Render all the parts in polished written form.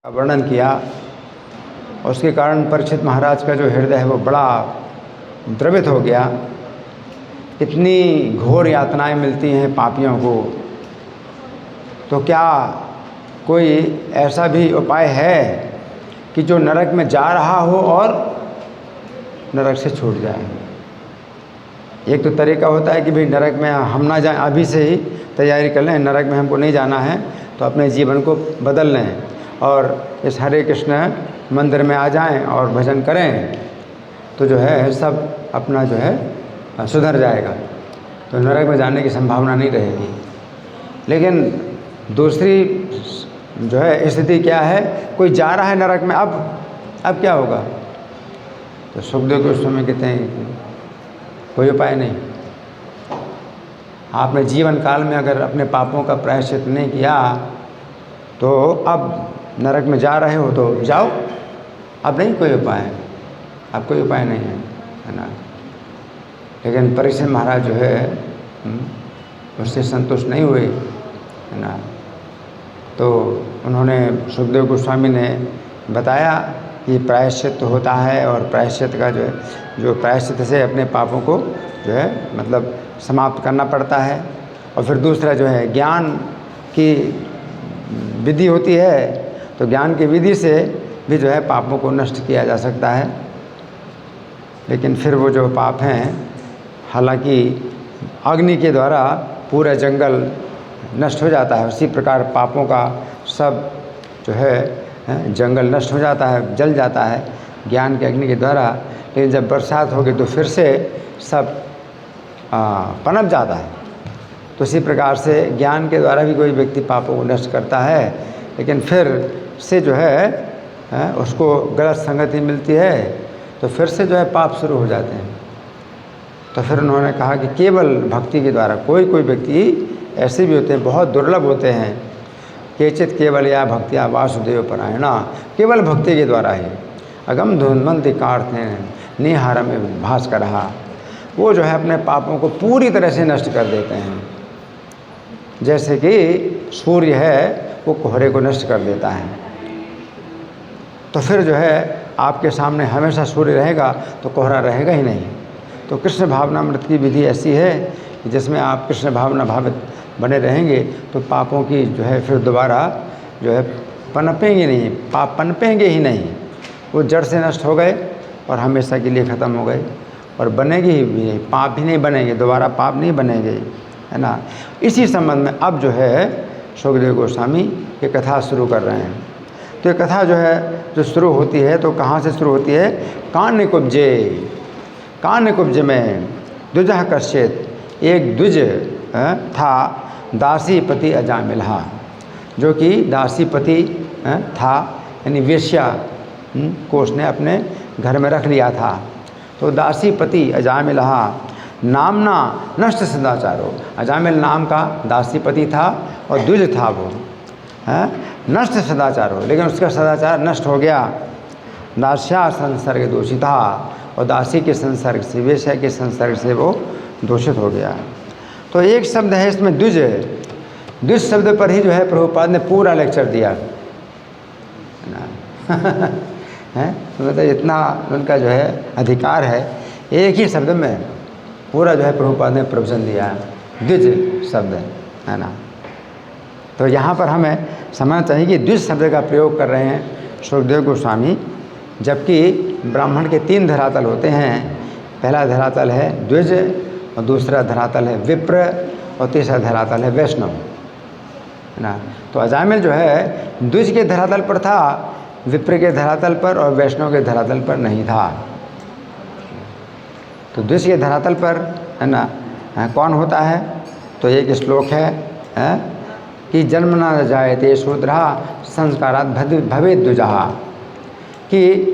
वर्णन किया। उसके कारण परीक्षित महाराज का जो हृदय है वो बड़ा द्रवित हो गया। इतनी घोर यातनाएं मिलती हैं पापियों को, तो क्या कोई ऐसा भी उपाय है कि जो नरक में जा रहा हो और नरक से छूट जाए? एक तो तरीका होता है कि भाई नरक में हम ना जाएं, अभी से ही तैयारी कर लें, नरक में हमको नहीं जाना है तो अपने जीवन को बदल लें और इस हरे कृष्ण मंदिर में आ जाएं और भजन करें, तो जो है सब अपना जो है सुधर जाएगा, तो नरक में जाने की संभावना नहीं रहेगी। लेकिन दूसरी जो है स्थिति क्या है, कोई जा रहा है नरक में, अब क्या होगा? तो सुखदेव गोस्वामी कहते हैं कोई उपाय नहीं। आपने जीवन काल में अगर अपने पापों का प्रायश्चित नहीं किया तो अब नरक में जा रहे हो तो जाओ, अब नहीं कोई उपाय, अब कोई उपाय नहीं है ना। लेकिन परीक्षित महाराज जो है उससे संतुष्ट नहीं हुए, है ना। तो उन्होंने सुखदेव गोस्वामी ने बताया कि प्रायश्चित होता है और प्रायश्चित का जो प्रायश्चित से अपने पापों को जो है मतलब समाप्त करना पड़ता है। और फिर दूसरा जो है ज्ञान की विधि होती है, तो ज्ञान की विधि से भी जो है पापों को नष्ट किया जा सकता है। लेकिन फिर वो जो पाप हैं, हालांकि अग्नि के द्वारा पूरा जंगल नष्ट हो जाता है, उसी प्रकार पापों का सब जो है जंगल नष्ट हो जाता है, जल जाता है ज्ञान के अग्नि के द्वारा। लेकिन जब बरसात होगी तो फिर से सब पनप जाता है। तो इसी प्रकार से ज्ञान के द्वारा भी कोई व्यक्ति पापों को नष्ट करता है, लेकिन फिर से जो है उसको गलत संगति मिलती है, तो फिर से जो है पाप शुरू हो जाते हैं। तो फिर उन्होंने कहा कि केवल भक्ति के द्वारा, कोई व्यक्ति ऐसे भी होते हैं, बहुत दुर्लभ होते हैं, केचित केवल या भक्तिया वासुदेव परायणा, केवल भक्ति के द्वारा ही अगम धुन्वंति कार्थ निहार में भास कर रहा, वो जो है अपने पापों को पूरी तरह से नष्ट कर देते हैं। जैसे कि सूर्य है वो कोहरे को नष्ट कर देता है, तो फिर जो है आपके सामने हमेशा सूर्य रहेगा तो कोहरा रहेगा ही नहीं। तो कृष्ण भावनामृत की विधि ऐसी है कि जिसमें आप कृष्ण भावना भावित बने रहेंगे तो पापों की जो है फिर दोबारा जो है पनपेंगे नहीं, पाप पनपेंगे ही नहीं, वो जड़ से नष्ट हो गए और हमेशा के लिए ख़त्म हो गए, और बनेंगे ही भी नहीं, पाप भी नहीं बनेंगे, दोबारा पाप नहीं बनेंगे, है ना। इसी संबंध में अब जो है सुखदेव गोस्वामी ये कथा शुरू कर रहे हैं। तो ये कथा जो है जो शुरू होती है तो कहाँ से शुरू होती है? कान्यकुब्ज में द्विजः कश्चित, एक द्विज था दासीपति अजामिलहा, जो कि दासीपति था, यानी वेश्या को उसने अपने घर में रख लिया था। तो दासीपति अजामिलहा नामना नष्ट सदाचारो, अजामिल नाम का दासीपति था और द्विज था वो, नष्ट सदाचारो, लेकिन उसका सदाचार नष्ट हो गया। दास्या संसर्ग दोषी था, और दासी के संसर्ग से, वेश्या के संसर्ग से वो दूषित हो गया। तो एक शब्द है इसमें द्विज, द्विज शब्द पर ही जो है प्रभुपाद ने पूरा लेक्चर दिया है। मतलब इतना उनका जो है अधिकार है, एक ही शब्द में पूरा जो है प्रभुपाद ने प्रवचन दिया, द्विज शब्द, है ना। तो यहाँ पर हमें समझना चाहिए कि द्विज शब्द का प्रयोग कर रहे हैं सुखदेव गोस्वामी, जबकि ब्राह्मण के 3 धरातल होते हैं। पहला धरातल है द्विज, और दूसरा धरातल है विप्र, और तीसरा धरातल है वैष्णव, है ना। तो अजामिल जो है द्विज के धरातल पर था, विप्र के धरातल पर और वैष्णव के धरातल पर नहीं था। तो द्विज के धरातल पर, है ना, कौन होता है? तो एक श्लोक है कि जन्म न जायते शूद्रः संस्कारात् भवेत् द्विजः, कि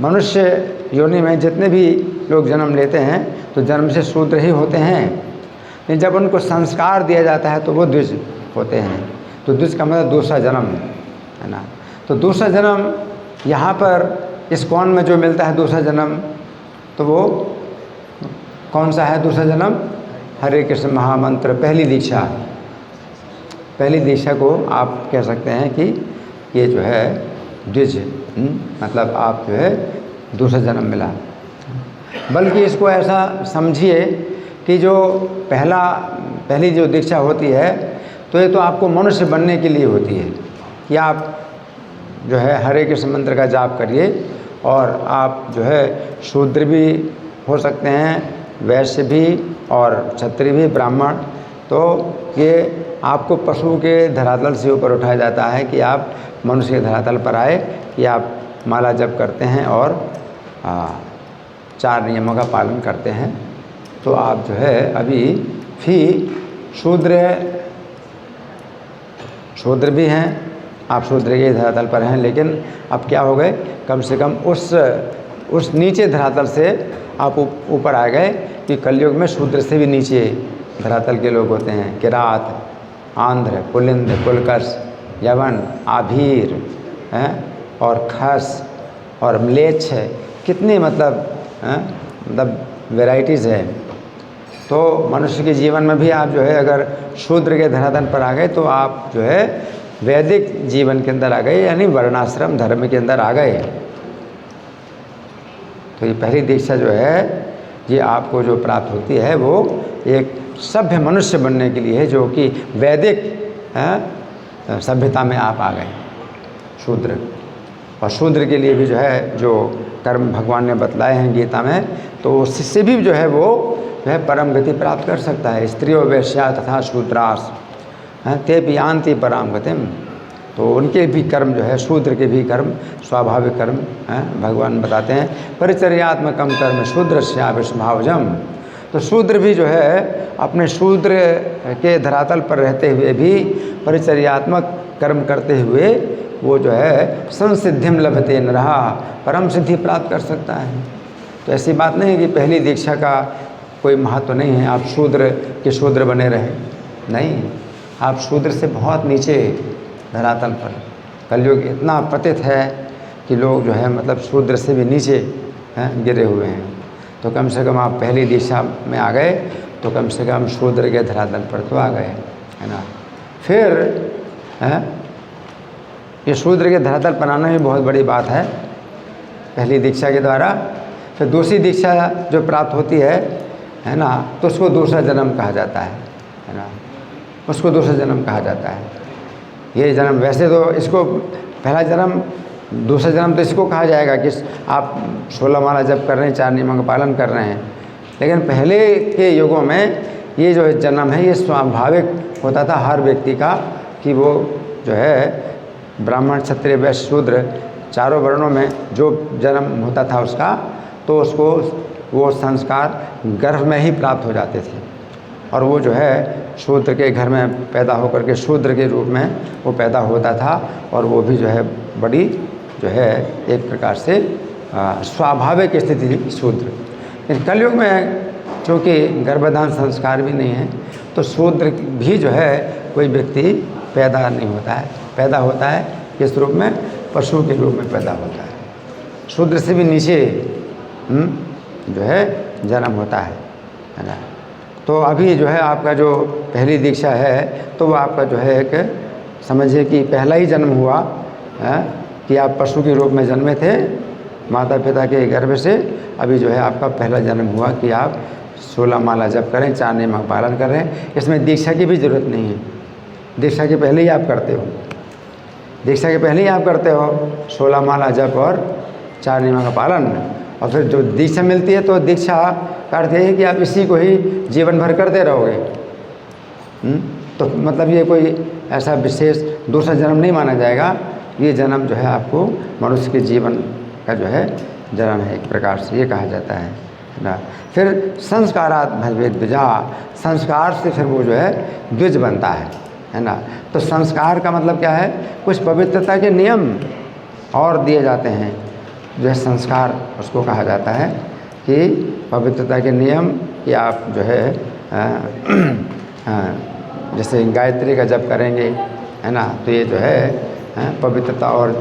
मनुष्य योनि में जितने भी लोग जन्म लेते हैं तो जन्म से शूद्र ही होते हैं, लेकिन जब उनको संस्कार दिया जाता है तो वो द्विज होते हैं। तो द्विज का मतलब दूसरा जन्म, है ना। तो दूसरा जन्म यहाँ पर इस कौन में जो मिलता है दूसरा जन्म, तो वो कौन सा है दूसरा जन्म? हरे कृष्ण महामंत्र, पहली दीक्षा को आप कह सकते हैं कि ये जो है द्विज, मतलब आप जो है दूसरा जन्म मिला। बल्कि इसको ऐसा समझिए कि जो पहली जो दीक्षा होती है तो ये तो आपको मनुष्य बनने के लिए होती है कि आप जो है हरे कृष्ण मंत्र का जाप करिए और आप जो है शूद्र भी हो सकते हैं, वैश्य भी और क्षत्रिय भी, ब्राह्मण। तो ये आपको पशु के धरातल से ऊपर उठाया जाता है कि आप मनुष्य के धरातल पर आए, कि आप माला जप करते हैं और 4 नियमों का पालन करते हैं। तो आप जो है अभी भी शूद्र भी हैं, आप शूद्र के धरातल पर हैं, लेकिन अब क्या हो गए, कम से कम उस नीचे धरातल से आप ऊपर आ गए कि कलयुग में शूद्र से भी नीचे धरातल के लोग होते हैं। किरात, आंध्र, पुलिंद, कुलकर्ष, यवन, आभीर हैं और खस और म्लेच्छ है, कितनी मतलब वैराइटीज़ है। तो मनुष्य के जीवन में भी आप जो है अगर शूद्र के धरातल पर आ गए तो आप जो है वैदिक जीवन के अंदर आ गए, यानी वर्णाश्रम धर्म के अंदर आ गए। तो ये पहली दीक्षा जो है ये आपको जो प्राप्त होती है वो एक सभ्य मनुष्य बनने के लिए है, जो कि वैदिक सभ्यता में आप आ गए शूद्र। और शूद्र के लिए भी जो है जो कर्म भगवान ने बतलाए हैं गीता में, तो उससे भी जो है वो जो है परम गति प्राप्त कर सकता है। स्त्रियो वैश्या तथा शूद्रास ते भी यान्ति पराम गतिम। तो उनके भी कर्म जो है, शूद्र के भी कर्म स्वाभाविक कर्म हैं, भगवान बताते हैं परिचर्यात्मकम कर्म शूद्रस्या विषभावजम। तो शूद्र भी जो है अपने शूद्र के धरातल पर रहते हुए भी परिचर्यात्मक कर्म करते हुए वो जो है संसिद्धिम लभते नरः, परम सिद्धि प्राप्त कर सकता है। तो ऐसी बात नहीं है कि पहली दीक्षा का कोई महत्व नहीं है, आप शूद्र बने रहे, नहीं, आप शूद्र से बहुत नीचे धरातल पर। कलयुग इतना पतित है कि लोग जो है मतलब शूद्र से भी नीचे गिरे हुए हैं। तो कम से कम आप पहली दीक्षा में आ गए तो कम से कम शूद्र के धरातल पर तो आ गए, है ना। फिर ये शूद्र के धरातल पर आना भी बहुत बड़ी बात है पहली दीक्षा के द्वारा। फिर दूसरी दीक्षा जो प्राप्त होती है ना, तो उसको दूसरा जन्म कहा जाता है ना, उसको दूसरा जन्म कहा जाता है। ये जन्म वैसे तो इसको पहला जन्म, दूसरा जन्म तो इसको कहा जाएगा कि आप 16 माला जप कर रहे हैं, 4 नियमों का पालन कर रहे हैं। लेकिन पहले के युगों में ये जो जन्म है ये स्वाभाविक होता था हर व्यक्ति का, कि वो जो है ब्राह्मण, क्षत्रिय, वैश्य, शूद्र चारों वर्णों में जो जन्म होता था उसका, तो उसको वो संस्कार गर्भ में ही प्राप्त हो जाते थे। और वो जो है शूद्र के घर में पैदा होकर के शूद्र के रूप में वो पैदा होता था, और वो भी जो है बड़ी जो है एक प्रकार से स्वाभाविक स्थिति थी शूद्र। लेकिन कलयुग में चूँकि गर्भधान संस्कार भी नहीं है, तो शूद्र भी जो है कोई व्यक्ति पैदा नहीं होता है, पैदा होता है किस रूप में, पशु के रूप में पैदा होता है। शूद्र से भी नीचे जो है जन्म होता है ना। तो अभी जो है आपका जो पहली दीक्षा है तो वो आपका जो है एक समझिए कि पहला ही जन्म हुआ है, कि आप पशु के रूप में जन्मे थे माता पिता के गर्भ से। अभी जो है आपका पहला जन्म हुआ कि आप 16 माला जप करें, 4 नियम का पालन कर रहे हैं। इसमें दीक्षा की भी ज़रूरत नहीं है, दीक्षा के पहले ही आप करते हो, दीक्षा के पहले ही आप करते हो 16 माला जप और 4 नियमों का पालन। और फिर जो दीक्षा मिलती है तो दीक्षा का अर्थ है कि आप इसी को ही जीवन भर करते रहोगे। तो मतलब ये कोई ऐसा विशेष दूसरा जन्म नहीं माना जाएगा, ये जन्म जो है आपको मनुष्य के जीवन का जो है जन्म है, एक प्रकार से ये कहा जाता है ना। फिर संस्कारात भवेद द्विजा, संस्कार से फिर वो जो है द्विज बनता है ना। तो संस्कार का मतलब क्या है, कुछ पवित्रता के नियम और दिए जाते हैं, जो है संस्कार उसको कहा जाता है कि पवित्रता के नियम, कि आप जो है जैसे गायत्री का जप करेंगे, है ना, तो ये जो है पवित्रता, और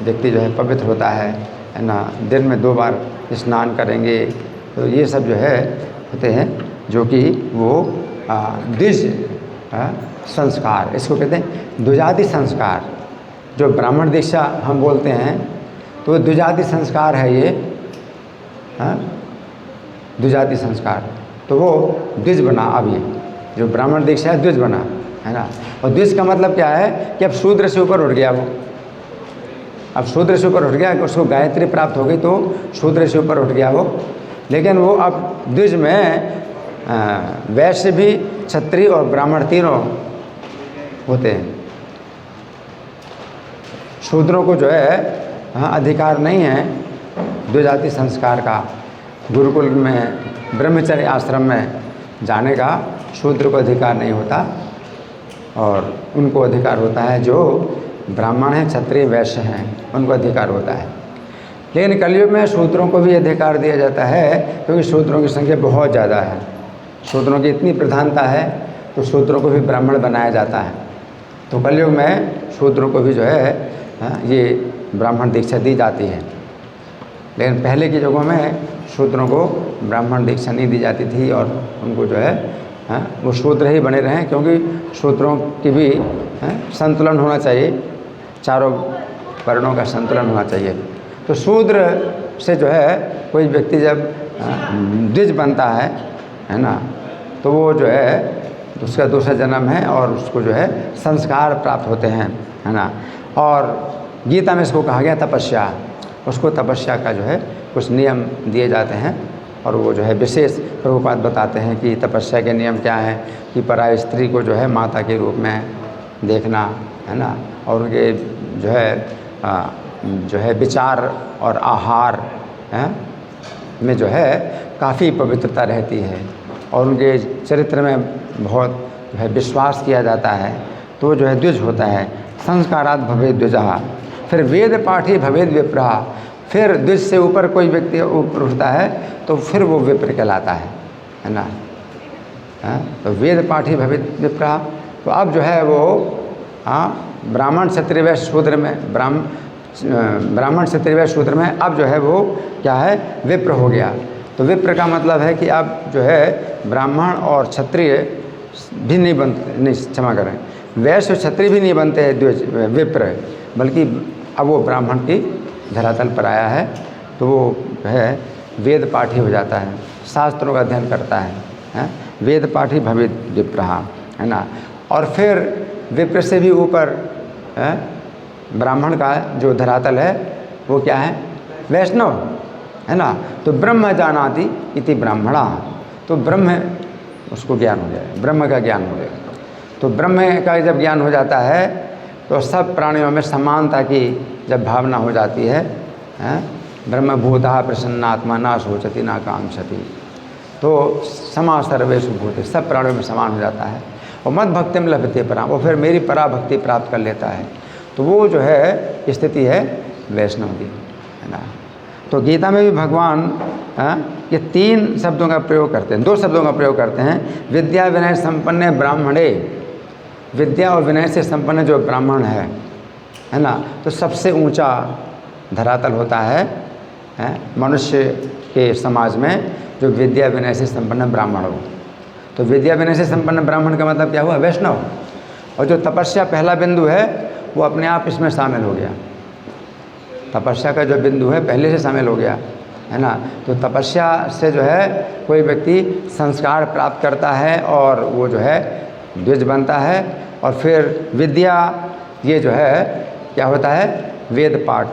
व्यक्ति जो है पवित्र होता है ना। दिन में 2 बार स्नान करेंगे, तो ये सब जो है होते हैं जो कि वो द्विज संस्कार, इसको कहते हैं द्विजाति संस्कार, जो ब्राह्मण दीक्षा हम बोलते हैं तो वो द्विजाति संस्कार है ये, हाँ, द्विजाति संस्कार। तो वो द्विज बना, अब ये जो ब्राह्मण दीक्षा है द्विज बना, है ना। और द्विज का मतलब क्या है कि अब शूद्र से ऊपर उठ गया वो, अब शूद्र से ऊपर उठ गया, उसको गायत्री प्राप्त हो गई तो शूद्र से ऊपर उठ गया वो। लेकिन वो अब द्विज में वैश्य भी, क्षत्रिय और ब्राह्मण तीनों होते हैं। शूद्रों को जो है अधिकार नहीं है द्विजाति संस्कार का, गुरुकुल में ब्रह्मचर्य आश्रम में जाने का शूद्र को अधिकार नहीं होता, और उनको अधिकार होता है जो ब्राह्मण हैं, क्षत्रिय, वैश्य हैं, उनको अधिकार होता है। लेकिन कलयुग में शूद्रों को भी अधिकार दिया जाता है, क्योंकि शूद्रों की संख्या बहुत ज़्यादा है, शूद्रों की इतनी प्रधानता है तो शूद्रों को भी ब्राह्मण बनाया जाता है। तो कलयुग में शूद्रों को भी जो है ये ब्राह्मण दीक्षा दी जाती है। लेकिन पहले की युगों में शूद्रों को ब्राह्मण दीक्षा नहीं दी जाती थी, और उनको जो है वो शूद्र ही बने रहें, क्योंकि शूद्रों की भी संतुलन होना चाहिए, चारों वर्णों का संतुलन होना चाहिए। तो शूद्र से जो है कोई व्यक्ति जब द्विज बनता है ना, तो वो जो है उसका दूसरा जन्म है और उसको जो है संस्कार प्राप्त होते हैं, है ना। और गीता में इसको कहा गया तपस्या, उसको तपस्या का जो है कुछ नियम दिए जाते हैं, और वो जो है विशेष प्रभुपाद बताते हैं कि तपस्या के नियम क्या हैं, कि पराय स्त्री को जो है माता के रूप में देखना, है ना, और उनके जो है विचार और आहार में जो है काफ़ी पवित्रता रहती है, और उनके चरित्र में बहुत जो है विश्वास किया जाता है, तो जो है द्विज होता है। संस्कारात् भवेत् द्विजः। फिर वेद पाठी भवेत् विप्रः। फिर द्विज से ऊपर कोई व्यक्ति ऊपर उठता है तो फिर वो विप्र कहलाता है ना। तो वेद पाठी भवेत् विप्रः। तो अब जो है वो ब्राह्मण क्षत्रिय वैश्य शूद्र में, ब्राह्मण क्षत्रिय वैश्य शूद्र में अब जो है वो क्या है, विप्र हो गया। तो विप्र का मतलब है कि अब जो है ब्राह्मण और क्षत्रिय भी नहीं बनते, नहीं क्षमा करें, वैश्य क्षत्रिय भी नहीं बनते हैं विप्र, बल्कि अब वो ब्राह्मण की धरातल पर आया है, तो वो है वेद पाठी हो जाता है, शास्त्रों का अध्ययन करता है, वेद पाठी भवेत् विप्रः, है ना। और फिर विप्र से भी ऊपर ब्राह्मण का जो धरातल है वो क्या है, वैष्णव, है ना। तो ब्रह्म जानाति इति ब्राह्मणा, तो ब्रह्म उसको ज्ञान हो जाए, ब्रह्म का ज्ञान हो जाए। तो ब्रह्म का जब ज्ञान हो जाता है तो सब प्राणियों में समानता की जब भावना हो जाती है, ब्रह्मभूतः प्रसन्नात्मा न शोचति न कांक्षति, तो समा सर्वेषु भूते, सब प्राणियों में समान हो जाता है। और मद भक्तिम लभते पराम, वो फिर मेरी पराभक्ति प्राप्त कर लेता है। तो वो जो है स्थिति है वैष्णव की, है ना। तो गीता में भी भगवान ये 3 शब्दों का प्रयोग करते हैं, 2 शब्दों का प्रयोग करते हैं, विद्या विनय संपन्न ब्राह्मणे। विद्या और विनय से संपन्न जो ब्राह्मण है ना, तो सबसे ऊंचा धरातल होता है मनुष्य के समाज में जो विद्या विनय से संपन्न ब्राह्मण हो। तो विद्या विनय से संपन्न ब्राह्मण का मतलब क्या हुआ, वैष्णव। और जो तपस्या पहला बिंदु है वो अपने आप इसमें शामिल हो गया, तपस्या का जो बिंदु है पहले से शामिल हो गया, है ना। तो तपस्या से जो है कोई व्यक्ति संस्कार प्राप्त करता है और वो जो है द्विज बनता है। और फिर विद्या, ये जो है क्या होता है, वेद पाठ,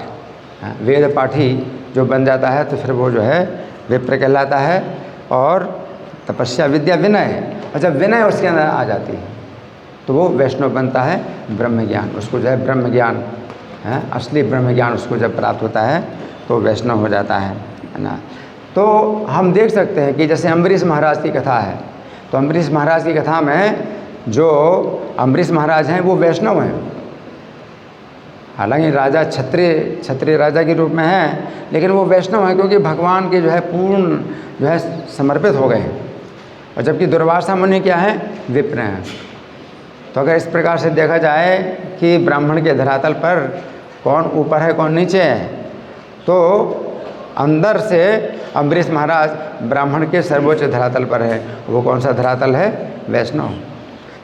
वेद पाठी जो बन जाता है तो फिर वो जो है विप्र कहलाता है। और तपस्या, विद्या, विनय, और जब विनय उसके अंदर आ जाती है तो वो वैष्णव बनता है, ब्रह्म ज्ञान, उसको जो है ब्रह्म ज्ञान असली ब्रह्म ज्ञान उसको जब प्राप्त होता है तो वैष्णव हो जाता है ना। तो हम देख सकते हैं कि जैसे अम्बरीश महाराज की कथा है, तो अम्बरीश महाराज की कथा में जो अम्बरीश महाराज हैं वो वैष्णव हैं। हालांकि राजा क्षत्रिय राजा के रूप में हैं, लेकिन वो वैष्णव हैं क्योंकि भगवान के जो है पूर्ण जो है समर्पित हो गए हैं। और जबकि दुर्वासा मुनि क्या है, विप्र हैं। तो अगर इस प्रकार से देखा जाए कि ब्राह्मण के धरातल पर कौन ऊपर है कौन नीचे है, तो अंदर से अम्बरीश महाराज ब्राह्मण के सर्वोच्च धरातल पर है। वो कौन सा धरातल है, वैष्णव।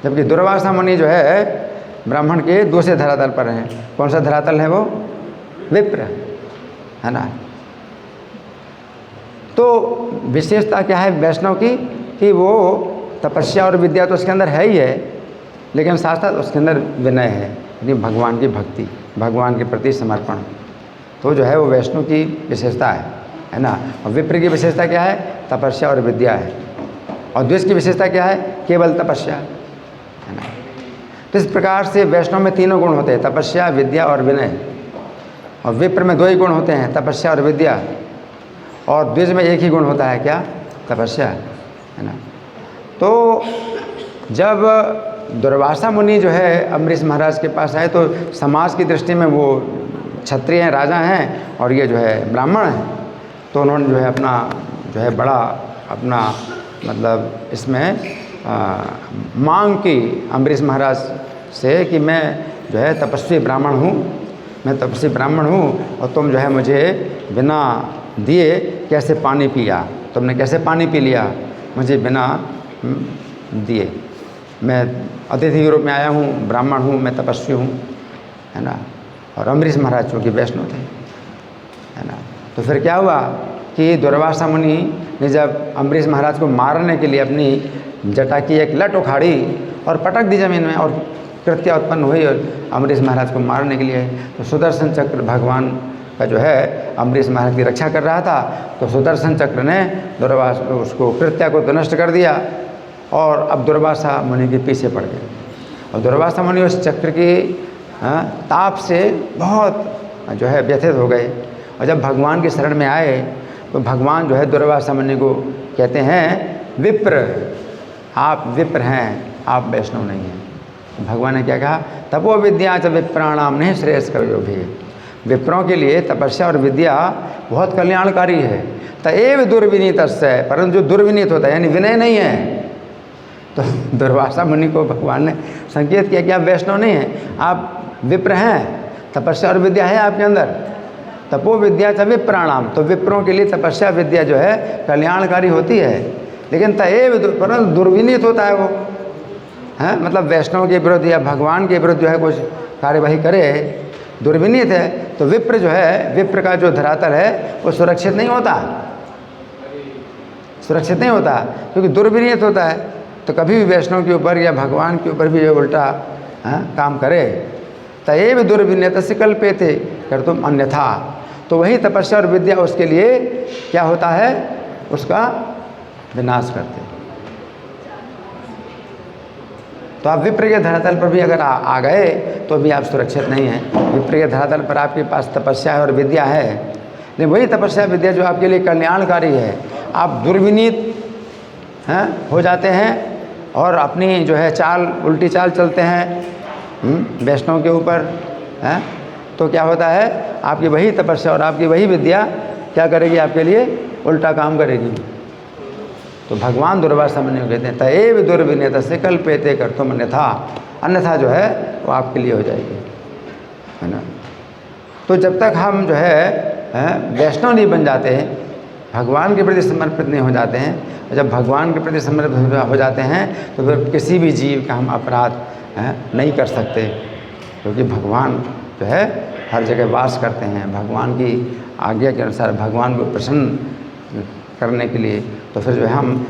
जबकि दुर्वासा मुनि जो है ब्राह्मण के दूसरे धरातल पर हैं। कौन सा धरातल है वो? विप्र, है ना। तो विशेषता क्या है वैष्णव की कि वो तपस्या और विद्या तो उसके अंदर है ही है, लेकिन साथ साथ उसके अंदर विनय है, यानी भगवान की भक्ति, भगवान के प्रति समर्पण। तो जो है वो वैष्णव की विशेषता है ना। और विप्र की विशेषता क्या है? तपस्या और विद्या है। और द्विज की विशेषता क्या है? केवल तपस्या, है ना। तो इस प्रकार से वैष्णव में तीनों गुण होते हैं, तपस्या, विद्या और विनय। और विप्र में 2 ही गुण होते हैं, तपस्या और विद्या। और द्विज में 1 ही गुण होता है, क्या? तपस्या, है ना। तो जब दुर्वासा मुनि जो है अम्बरीश महाराज के पास आए तो समाज की दृष्टि में वो क्षत्रिय हैं, राजा हैं, और ये जो है ब्राह्मण हैं। तो उन्होंने जो है अपना जो है बड़ा अपना मतलब इसमें मांग की अम्बरीश महाराज से कि मैं जो है तपस्वी ब्राह्मण हूँ, मैं तपस्वी ब्राह्मण हूँ, और तुम जो है मुझे बिना दिए कैसे पानी पिया, तुमने कैसे पानी पी लिया मुझे बिना दिए। मैं अतिथि के रूप में आया हूँ, ब्राह्मण हूँ, मैं तपस्वी हूँ, है ना। और अम्बरीश महाराज चूँकि वैष्णव थे, है ना। तो फिर क्या हुआ कि दुर्वासा मुनि ने जब अम्बरीश महाराज को मारने के लिए अपनी जटा की एक लट उखाड़ी और पटक दी जमीन में, और कृत्या उत्पन्न हुई और अम्बरीश महाराज को मारने के लिए तो सुदर्शन चक्र भगवान का जो है अम्बरीश महाराज की रक्षा कर रहा था। तो सुदर्शन चक्र ने उसको कृत्या को तो नष्ट कर दिया, और अब दुर्वासा मुनि के पीछे पड़ गए। और दुर्वासा मुनि उस चक्र की ताप से बहुत जो है व्यथित हो गए। और जब भगवान की शरण में आए तो भगवान जो है दुर्वासा मुनि को कहते हैं, विप्र, आप विप्र हैं, आप वैष्णव नहीं हैं। भगवान ने क्या कहा? तपो विद्या च विप्राणाम नहीं श्रेयस्करो भी। विप्रों के लिए तपस्या और विद्या बहुत कल्याणकारी है। तएव दुर्विनीतस्य, परंतु जो दुर्विनीत होता है यानी विनय नहीं है। तो दुर्वासा मुनि को भगवान ने संकेत किया कि आप वैष्णव नहीं हैं, आप विप्र हैं, तपस्या और विद्या है आपके अंदर। तपो विद्या च विप्राणाम, तो विप्रों के लिए तपस्या विद्या जो है कल्याणकारी होती है, लेकिन तएव परंतु दुर्विनीत होता है वो, है मतलब वैष्णव के विरुद्ध या भगवान के विरुद्ध जो है कुछ कार्यवाही करे, दुर्विनीत है। तो विप्र जो है, विप्र का जो धरातल है वो सुरक्षित नहीं होता, सुरक्षित नहीं होता, क्योंकि दुर्विनीत होता है। तो कभी भी वैष्णव के ऊपर या भगवान के ऊपर भी जो उल्टा काम करे, तएव दुर्विनीतस्य कल्पेते कर तुम अन्यथा, तो वही तपस्या और विद्या उसके लिए क्या होता है, उसका विनाश करते। तो आप विप्र के धरातल पर भी अगर आ गए तो भी आप सुरक्षित नहीं हैं। विप्र के धरातल पर आपके पास तपस्या है और विद्या है, लेकिन वही तपस्या विद्या जो आपके लिए कल्याणकारी है, आप दुर्विनीत हो जाते हैं और अपनी जो है चाल, उल्टी चाल चलते हैं वैष्णव के ऊपर, तो क्या होता है, आपकी वही तपस्या और आपकी वही विद्या क्या करेगी, आपके लिए उल्टा काम करेगी। तो भगवान दुर्वासा मुनि को कहते हैं तएव दुर्विनीतस्य कल्पेते कर्तुम अन्यथा, अन्यथा जो है वो आपके लिए हो जाएगी, है ना। तो जब तक हम जो है वैष्णव नहीं बन जाते हैं, भगवान के प्रति समर्पित नहीं हो जाते हैं, और जब भगवान के प्रति समर्पित हो जाते हैं तो फिर किसी भी जीव का हम अपराध नहीं कर सकते, क्योंकि भगवान जो है हर जगह वास करते हैं। भगवान की आज्ञा के अनुसार भगवान को प्रसन्न करने के लिए तो फिर जो है हम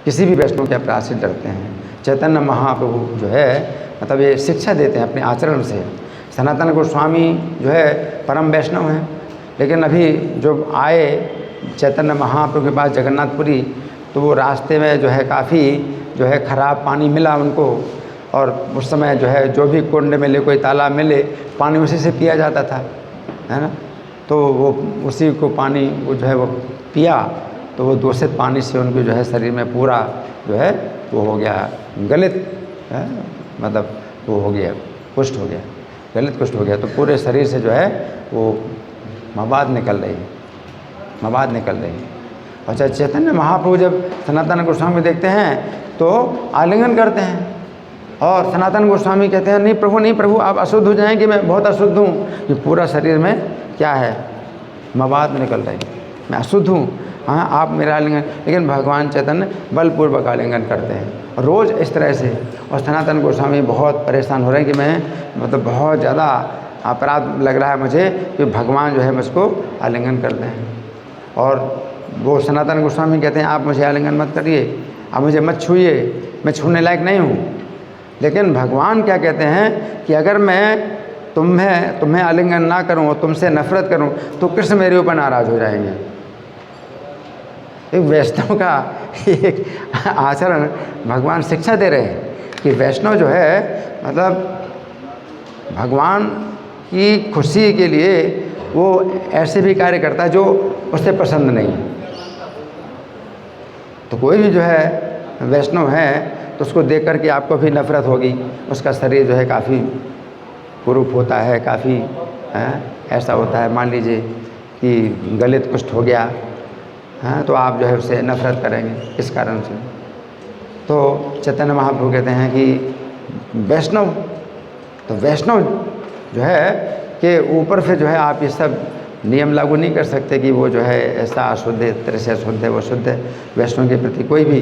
किसी भी वैष्णव के अपराध से डरते हैं। चैतन्य महाप्रभु जो है मतलब ये शिक्षा देते हैं अपने आचरण से। सनातन गोस्वामी जो है परम वैष्णव हैं, लेकिन अभी जो आए चैतन्य महाप्रभु के पास जगन्नाथपुरी, तो वो रास्ते में जो है काफ़ी जो है ख़राब पानी मिला उनको, और उस समय जो है जो भी कुंड मिले, कोई तालाब मिले, पानी उसी से पिया जाता था, है ना। तो वो उसी को पानी वो जो है वो पिया, तो वो दूषित पानी से उनके जो है शरीर में पूरा जो है वो हो गया गलित, मतलब वो हो गया कुष्ठ हो गया, गलित कुष्ठ हो गया। तो पूरे शरीर से जो है वो मवाद निकल रही है, मवाद निकल रही है। अच्छा, चैतन्य महाप्रभु जब सनातन गोस्वामी देखते हैं तो आलिंगन करते हैं, और सनातन गोस्वामी कहते हैं नहीं प्रभु आप अशुद्ध हो जाएंगे, मैं बहुत अशुद्ध हूँ, कि पूरा शरीर में क्या है, मवाद निकल रही है। मैं अशुद्ध हूँ, हाँ आप मेरा आलिंगन, लेकिन भगवान चैतन्य बलपूर्वक आलिंगन करते हैं रोज़ इस तरह से। और सनातन गोस्वामी बहुत परेशान हो रहे हैं कि मैं मतलब बहुत ज़्यादा अपराध लग रहा है मुझे कि भगवान जो है मुझको आलिंगन करते हैं। और वो सनातन गोस्वामी कहते हैं आप मुझे आलिंगन मत करिए, आप मुझे मत छूइए, मैं छूने लायक नहीं हूँ। लेकिन भगवान क्या कहते हैं कि अगर मैं तुम्हें आलिंगन ना करूं और तुमसे नफरत करूं तो कृष्ण मेरे ऊपर नाराज़ हो जाएंगे। एक वैष्णव का एक आचरण भगवान शिक्षा दे रहे हैं कि वैष्णव जो है मतलब भगवान की खुशी के लिए वो ऐसे भी कार्य करता है जो उससे पसंद नहीं है। तो कोई भी जो है वैष्णव है तो उसको देख कर के आपको भी नफरत होगी। उसका शरीर जो है काफ़ी कुरूप होता है, काफ़ी ऐसा होता है, मान लीजिए कि गलित कुष्ठ हो गया, हाँ, तो आप जो है उससे नफरत करेंगे इस कारण से। तो चैतन्य महाप्रभु कहते हैं कि वैष्णव जो है कि ऊपर से जो है आप ये सब नियम लागू नहीं कर सकते कि वो जो है ऐसा अशुद्ध है, तरह से अशुद्ध है, वो शुद्ध है। वैष्णव के प्रति कोई भी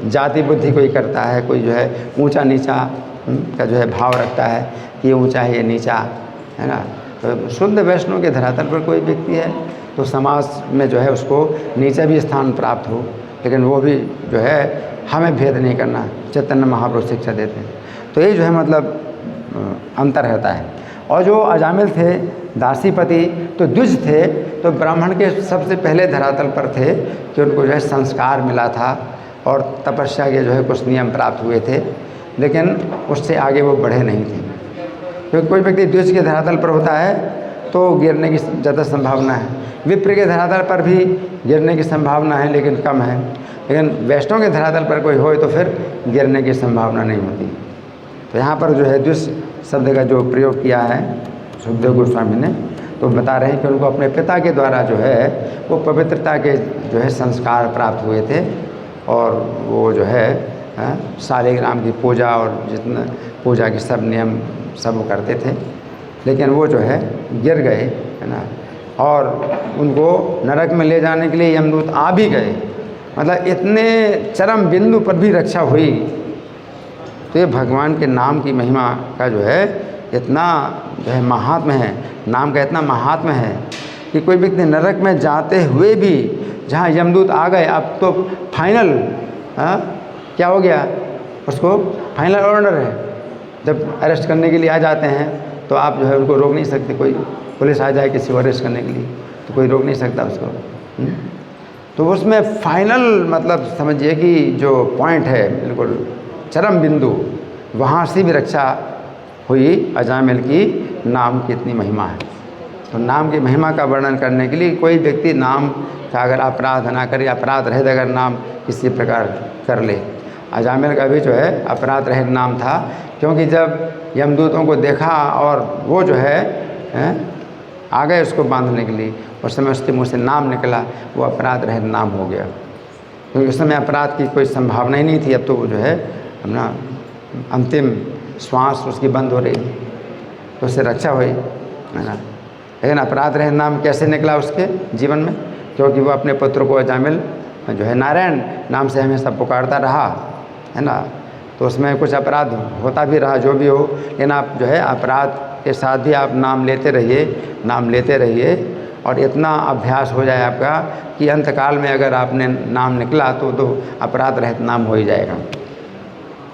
जाति बुद्धि कोई करता है, कोई जो है ऊंचा नीचा का जो है भाव रखता है कि ये ऊंचा है ये नीचा है ना। तो शुद्ध वैष्णव के धरातल पर कोई व्यक्ति है तो समाज में जो है उसको नीचा भी स्थान प्राप्त हो, लेकिन वो भी जो है हमें भेद नहीं करना, चैतन्य महाप्रभु शिक्षा देते हैं। तो ये जो है मतलब अंतर रहता है। और जो अजामिल थे दासीपति तो द्विज थे, तो ब्राह्मण के सबसे पहले धरातल पर थे कि उनको जो है संस्कार मिला था और तपस्या के जो है कुछ नियम प्राप्त हुए थे, लेकिन उससे आगे वो बढ़े नहीं थे। क्योंकि कोई व्यक्ति द्विज के धरातल पर होता है तो गिरने की ज़्यादा संभावना है, विप्र के धरातल पर भी गिरने की संभावना है लेकिन कम है, लेकिन वैष्णव के धरातल पर कोई हो तो फिर गिरने की संभावना नहीं होती। तो यहाँ पर जो है द्विज शब्द का जो प्रयोग किया है सुखदेव गोस्वामी ने, तो बता रहे हैं कि उनको अपने पिता के द्वारा जो है वो पवित्रता के जो है संस्कार प्राप्त हुए थे और वो जो है शालिग्राम की पूजा और जितना पूजा के सब नियम सब वो करते थे, लेकिन वो जो है गिर गए है ना। और उनको नरक में ले जाने के लिए यमदूत आ भी गए, मतलब इतने चरम बिंदु पर भी रक्षा हुई। तो ये भगवान के नाम की महिमा का जो है इतना जो है महात्म्य है, नाम का इतना महात्म्य है कि कोई व्यक्ति नरक में जाते हुए भी जहाँ यमदूत आ गए, अब तो फाइनल क्या हो गया, उसको फाइनल ऑर्डर है। जब अरेस्ट करने के लिए आ जाते हैं तो आप जो है उनको रोक नहीं सकते। कोई पुलिस आ जाए किसी को अरेस्ट करने के लिए तो कोई रोक नहीं सकता उसको। तो उसमें फाइनल मतलब समझिए कि जो पॉइंट है बिल्कुल चरम बिंदु, वहाँ से भी रक्षा हुई अजामिल की नाम की इतनी महिमा है। तो नाम की महिमा का वर्णन करने के लिए कोई व्यक्ति नाम का अगर अपराध ना करे, अपराध रहित अगर नाम किसी प्रकार कर ले, अजामिल का भी जो है अपराध रहित नाम था, क्योंकि जब यमदूतों को देखा और वो जो है आ गए उसको बांधने के लिए, उस समय उसके मुँह से नाम निकला, वो अपराध रहित नाम हो गया। क्योंकि उस समय अपराध की कोई संभावना ही नहीं थी। अब तो वो जो है अपना अंतिम श्वास उसकी बंद हो रही, तो उससे रक्षा हुई है ना। लेकिन अपराध रहित नाम कैसे निकला उसके जीवन में, क्योंकि वो अपने पुत्र को अजामिल जो है नारायण नाम से हमेशा पुकारता रहा है ना। तो उसमें कुछ अपराध होता भी रहा, जो भी हो, लेकिन आप जो है अपराध के साथ भी आप नाम लेते रहिए, नाम लेते रहिए, और इतना अभ्यास हो जाए आपका कि अंतकाल में अगर आपने नाम निकला तो अपराध रहित नाम हो ही जाएगा।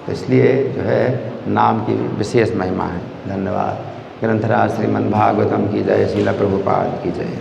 तो इसलिए जो है नाम की विशेष महिमा है। धन्यवाद। ग्रंथराज श्रीमद् भागवतम की जय, श्रील प्रभुपाद की जय।